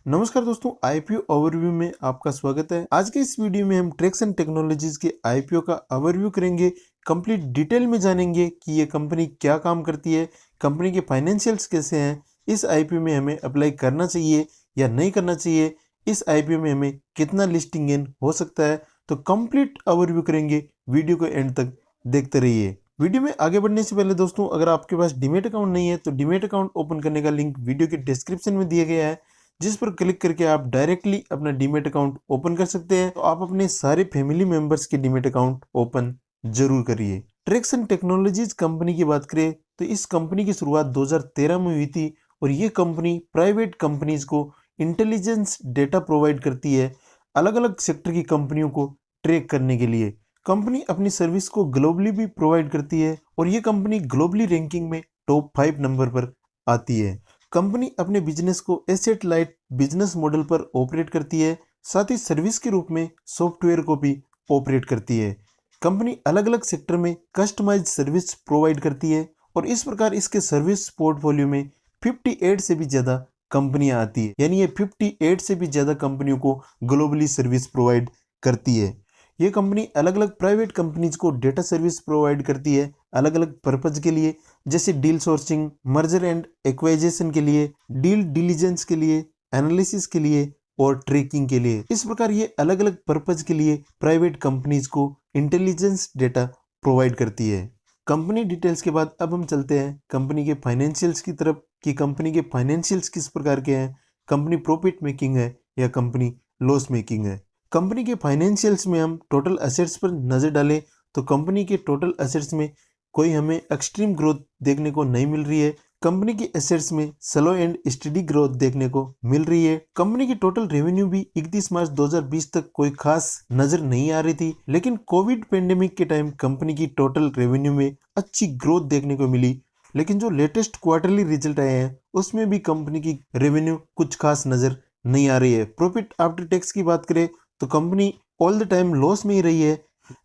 नमस्कार दोस्तों, IPO overview में आपका स्वागत है। आज के इस वीडियो में हम ट्रेक्सन टेक्नोलॉजीज के आईपीओ का ओवरव्यू करेंगे। कंप्लीट डिटेल में जानेंगे कि ये कंपनी क्या काम करती है, कंपनी के फाइनेंशियल्स कैसे हैं, इस आईपीओ में हमें अप्लाई करना चाहिए या नहीं करना चाहिए, इस आईपीओ में हमें कितना लिस्टिंग गेन हो सकता है। तो कंप्लीट ओवरव्यू करेंगे, वीडियो को एंड तक देखते रहिए। वीडियो में आगे बढ़ने से पहले दोस्तों, अगर आपके पास डीमैट अकाउंट नहीं है तो डीमैट अकाउंट ओपन करने का लिंक वीडियो के डिस्क्रिप्शन में दिया गया है, जिस पर क्लिक करके आप डायरेक्टली अपना डीमैट अकाउंट ओपन कर सकते हैं। तो आप अपने सारे फैमिली मेंबर्स के डीमैट अकाउंट ओपन जरूर करिए। ट्रेक्सन टेक्नोलॉजीज कंपनी की बात करें तो इस कंपनी की शुरुआत 2013 में हुई थी और ये कंपनी प्राइवेट कंपनीज को इंटेलिजेंस डेटा प्रोवाइड करती है अलग अलग सेक्टर की कंपनियों को ट्रैक करने के लिए। कंपनी अपनी सर्विस को ग्लोबली भी प्रोवाइड करती है और ये कंपनी ग्लोबली रैंकिंग में टॉप 5 नंबर पर आती है। कंपनी अपने बिजनेस को एसेट लाइट बिजनेस मॉडल पर ऑपरेट करती है, साथ ही सर्विस के रूप में सॉफ्टवेयर को भी ऑपरेट करती है। कंपनी अलग अलग सेक्टर में कस्टमाइज्ड सर्विस प्रोवाइड करती है और इस प्रकार इसके सर्विस पोर्टफोलियो में 58 से भी ज़्यादा कंपनियां आती है, यानी ये 58 से भी ज़्यादा कंपनियों को ग्लोबली सर्विस प्रोवाइड करती है। ये कंपनी अलग अलग प्राइवेट कंपनीज को डेटा सर्विस प्रोवाइड करती है अलग अलग पर्पज के लिए, जैसे deal sourcing, merger and acquisition के लिए, डील डिलीजेंस के लिए, एनालिसिस के लिए और ट्रैकिंग के लिए। इस प्रकार ये अलग अलग पर्पज के लिए प्राइवेट कंपनीज को इंटेलिजेंस डेटा प्रोवाइड करती है। कंपनी डिटेल्स के बाद अब हम चलते हैं कंपनी के फाइनेंशियल्स की तरफ कि कंपनी के फाइनेंशियल्स किस प्रकार के हैं, कंपनी प्रॉफिट मेकिंग है या कंपनी लॉस मेकिंग है। कंपनी के फाइनेंशियल्स में हम टोटल एसेट्स पर नज़र डालें तो कंपनी के टोटल एसेट्स में कोई हमें एक्सट्रीम ग्रोथ देखने को नहीं मिल रही है। कंपनी की एसेट्स में स्लो एंड स्टडी ग्रोथ देखने को मिल रही है। कंपनी की टोटल रेवेन्यू भी 31 मार्च 2020 तक कोई खास नजर नहीं आ रही थी, लेकिन कोविड पेंडेमिक के टाइम कंपनी की टोटल रेवेन्यू में अच्छी ग्रोथ देखने को मिली। लेकिन जो लेटेस्ट क्वार्टरली रिजल्ट आए हैं उसमें भी कंपनी की रेवेन्यू कुछ खास नजर नहीं आ रही है। प्रॉफिट आफ्टर टैक्स की बात करें तो company all the time loss में ही रही है,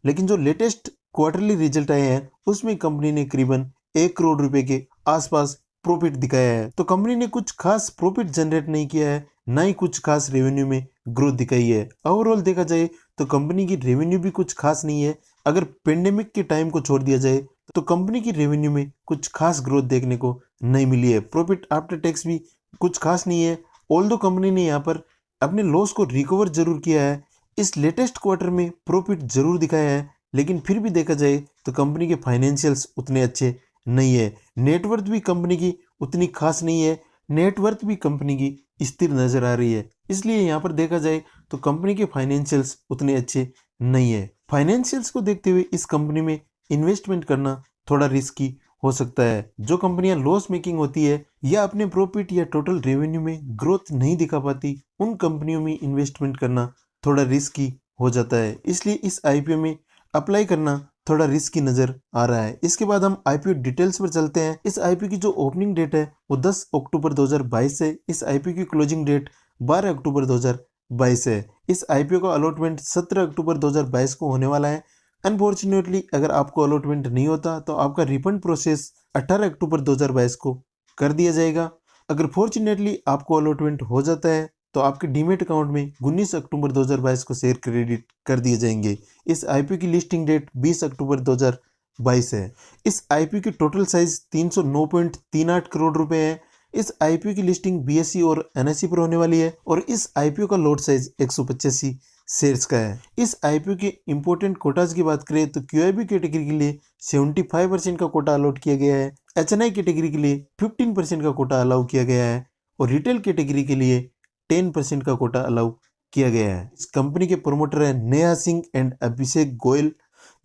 लेकिन जो लेटेस्ट क्वार्टरली रिजल्ट आए हैं उसमें कंपनी ने करीबन 1 करोड़ रुपए के आसपास प्रॉफिट दिखाया है। तो कंपनी ने कुछ खास प्रॉफिट जनरेट नहीं किया है, ना ही कुछ खास रेवेन्यू में ग्रोथ दिखाई है। ओवरऑल देखा जाए तो कंपनी की रेवेन्यू भी कुछ खास नहीं है। अगर पेंडेमिक के टाइम को छोड़ दिया जाए तो कंपनी की रेवेन्यू में कुछ खास ग्रोथ देखने को नहीं मिली है। प्रॉफिट आफ्टर टैक्स भी कुछ खास नहीं है, ऑल्दो कंपनी ने यहाँ पर अपने लॉस को रिकवर जरूर किया है। इस लेटेस्ट क्वार्टर में प्रॉफिट जरूर दिखाया है, लेकिन फिर भी देखा जाए तो कंपनी के फाइनेंशियल्स उतने अच्छे नहीं है। नेटवर्थ भी कंपनी की उतनी खास नहीं है, नेटवर्थ भी कंपनी की स्थिर नजर आ रही है। इसलिए यहाँ पर देखा जाए तो कंपनी के फाइनेंशियल्स उतने अच्छे नहीं है। फाइनेंशियल्स को देखते हुए इस कंपनी में इन्वेस्टमेंट करना थोड़ा रिस्की हो सकता है। जो कंपनियां लॉस मेकिंग होती है या अपने प्रॉफिट या टोटल रेवेन्यू में ग्रोथ नहीं दिखा पाती, उन कंपनियों में इन्वेस्टमेंट करना थोड़ा रिस्की हो जाता है। इसलिए इस आईपीओ में अप्लाई करना थोड़ा रिस्की नजर आ रहा है। इसके बाद हम आईपीओ डिटेल्स पर चलते हैं। इस आईपीओ की जो ओपनिंग डेट है वो 10 अक्टूबर 2022 है। इस आईपीओ की क्लोजिंग डेट 12 अक्टूबर 2022 है। इस आईपीओ का अलॉटमेंट 17 अक्टूबर 2022 को होने वाला है। अनफॉर्चुनेटली अगर आपको अलॉटमेंट नहीं होता तो आपका रिफंड प्रोसेस 18 अक्टूबर 2022 को कर दिया जाएगा। अगर फॉर्चुनेटली आपको अलॉटमेंट हो जाता है तो आपके डीमेट अकाउंट में 19 अक्टूबर 2022 को शेयर क्रेडिट कर दिए जाएंगे। इस आईपीओ की लिस्टिंग डेट 20 अक्टूबर 2022 है। इस आईपीओ की टोटल साइज 309.38 करोड़ रुपए है। इस आईपीओ की लिस्टिंग बीएसई और एनएसई पर होने वाली है और इस आईपीओ का लॉट साइज 185 शेयर्स का है। इस आईपीओ के इंपॉर्टेंट कोटाज की बात करें तो क्यूआईबी कैटेगरी के लिए 75% का कोटा अलॉट किया गया है, एचएनआई कैटेगरी के लिए 15% का कोटा अलाउ किया गया है और रिटेल कैटेगरी के लिए 10% का कोटा अलाउ किया गया है। इस कंपनी के प्रमोटर है नेहा सिंह एंड अभिषेक गोयल।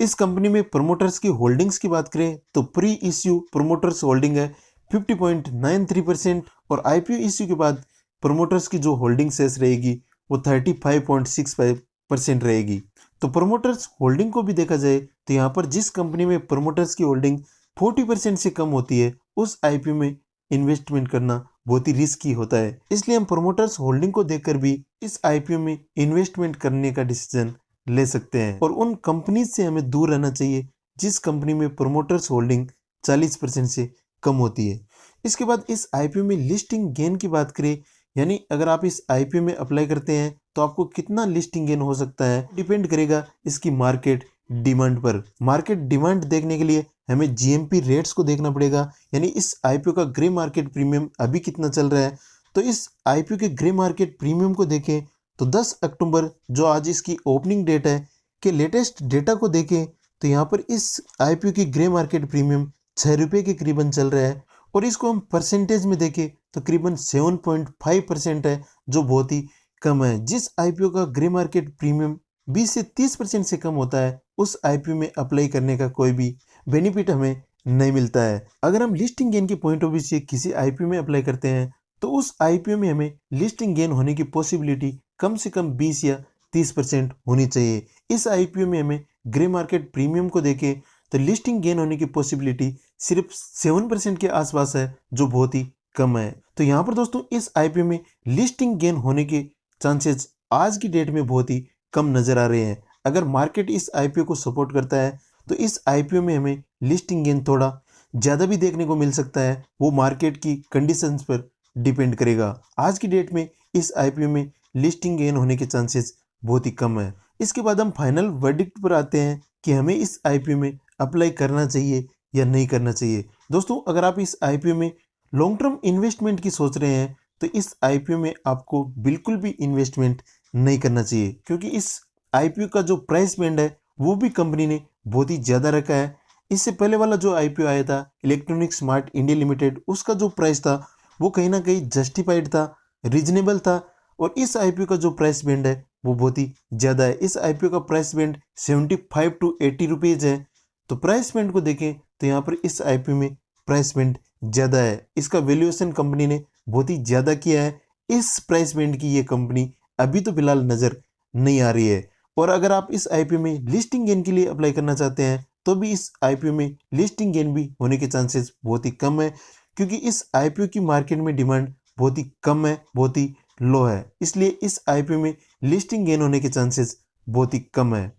इस कंपनी में प्रमोटर्स की होल्डिंग्स की बात करें तो प्री इश्यू प्रमोटर्स होल्डिंग है 50.93% और आईपीओ इश्यू के बाद प्रमोटर्स की जो होल्डिंग शेष रहेगी वो 35.65% रहेगी। तो प्रमोटर्स होल्डिंग को भी देखा जाए तो यहाँ पर जिस कंपनी में प्रमोटर्स की होल्डिंग 40% से कम होती है उस आईपीओ में इन्वेस्टमेंट करना बहुत ही रिस्की होता है। इसलिए हम प्रमोटर्स होल्डिंग को देखकर भी इस आईपीओ में इन्वेस्टमेंट करने का डिसीजन ले सकते हैं और उन कंपनीज से हमें दूर रहना चाहिए जिस कंपनी में प्रमोटर्स होल्डिंग 40% से कम होती है। इसके बाद इस आईपीओ में लिस्टिंग गेन की बात करें, यानी अगर आप इस आईपीओ में अप्लाई करते हैं तो आपको कितना लिस्टिंग गेन हो सकता है, डिपेंड करेगा इसकी मार्केट डिमांड पर। मार्केट डिमांड देखने के लिए हमें जीएमपी रेट्स को देखना पड़ेगा, यानी इस आईपीओ का ग्रे मार्केट प्रीमियम अभी कितना चल रहा है। तो इस आईपीओ के ग्रे मार्केट प्रीमियम को देखें तो 10 अक्टूबर जो आज इसकी ओपनिंग डेट है के लेटेस्ट डेटा को देखें तो यहाँ पर इस आईपीओ की ग्रे मार्केट प्रीमियम 6 रुपये के करीबन चल रहा है। और इसको हम परसेंटेज में देखें तो करीबन 7.5% है, जो बहुत ही कम है। जिस आईपीओ का ग्रे मार्केट प्रीमियम 20 से 30% से कम होता है उस आईपीओ में अप्लाई करने का कोई भी बेनिफिट हमें नहीं मिलता है। अगर हम लिस्टिंग गेन के पॉइंट ऑफ व्यू से किसी आईपीओ में अप्लाई करते हैं तो उस आईपीओ में हमें लिस्टिंग गेन होने की पॉसिबिलिटी कम से कम 20 या 30% होनी चाहिए। इस आईपीओ में हमें ग्रे मार्केट प्रीमियम को देखें तो लिस्टिंग गेन होने की पॉसिबिलिटी सिर्फ 7% के आसपास है, जो बहुत ही कम है। तो यहाँ पर दोस्तों इस आईपीओ में लिस्टिंग गेन होने के चांसेस आज की डेट में बहुत ही कम नजर आ रहे हैं। अगर मार्केट इस आईपीओ को सपोर्ट करता है तो इस आईपीओ में हमें लिस्टिंग गेन थोड़ा ज़्यादा भी देखने को मिल सकता है, वो मार्केट की कंडीशंस पर डिपेंड करेगा। आज की डेट में इस आईपीओ में लिस्टिंग गेन होने के चांसेस बहुत ही कम है। इसके बाद हम फाइनल वर्डिक्ट पर आते हैं कि हमें इस आईपीओ में अप्लाई करना चाहिए या नहीं करना चाहिए। दोस्तों अगर आप इस आईपीओ में लॉन्ग टर्म इन्वेस्टमेंट की सोच रहे हैं तो इस आईपीओ में आपको बिल्कुल भी इन्वेस्टमेंट नहीं करना चाहिए, क्योंकि इस आईपीओ का जो प्राइस बैंड है वो भी कंपनी ने बहुत ही ज़्यादा रखा है। इससे पहले वाला जो आईपीओ आया था इलेक्ट्रॉनिक स्मार्ट इंडिया लिमिटेड, उसका जो प्राइस था वो कहीं ना कहीं जस्टिफाइड था, रीजनेबल था। और इस आईपीओ का जो प्राइस बैंड है वो बहुत ही ज़्यादा है। इस आईपीओ का प्राइस बैंड 75 to 80 रुपीज़ है। तो प्राइस बैंड को देखें तो यहाँ पर इस आईपीओ में प्राइस बैंड ज़्यादा है। इसका वैल्यूएशन कंपनी ने बहुत ही ज़्यादा किया है। इस प्राइस बैंड की ये कंपनी अभी तो फिलहाल नज़र नहीं आ रही है। और अगर आप इस आईपीओ में लिस्टिंग गेन के लिए अप्लाई करना चाहते हैं तो भी इस आईपीओ में लिस्टिंग गेन भी होने के चांसेस बहुत ही कम है, क्योंकि इस आईपीओ की मार्केट में डिमांड बहुत ही कम है, बहुत ही लो है। इसलिए इस आईपीओ में लिस्टिंग गेन होने के चांसेस बहुत ही कम है।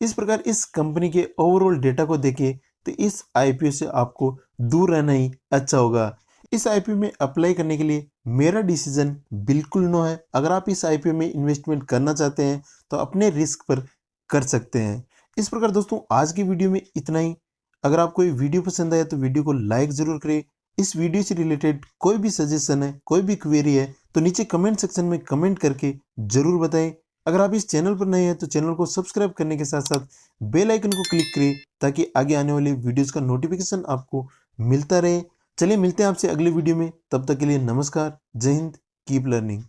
इस प्रकार इस कंपनी के ओवरऑल डेटा को देखें तो इस आईपीओ से आपको दूर रहना ही अच्छा होगा। इस आईपीओ में अप्लाई करने के लिए मेरा डिसीजन बिल्कुल नो है। अगर आप इस आईपीओ में इन्वेस्टमेंट करना चाहते हैं तो अपने रिस्क पर कर सकते हैं। इस प्रकार दोस्तों आज की वीडियो में इतना ही। अगर आपको ये वीडियो पसंद आया तो वीडियो को लाइक ज़रूर करें। इस वीडियो से रिलेटेड कोई भी सजेशन है, कोई भी क्वेरी है तो नीचे कमेंट सेक्शन में कमेंट करके ज़रूर बताएं। अगर आप इस चैनल पर नए हैं तो चैनल को सब्सक्राइब करने के साथ साथ बेल आइकन को क्लिक करें ताकि आगे आने वाली वीडियोस का नोटिफिकेशन आपको मिलता रहे। चलिए मिलते हैं आपसे अगले वीडियो में, तब तक के लिए नमस्कार, जय हिंद, कीप लर्निंग।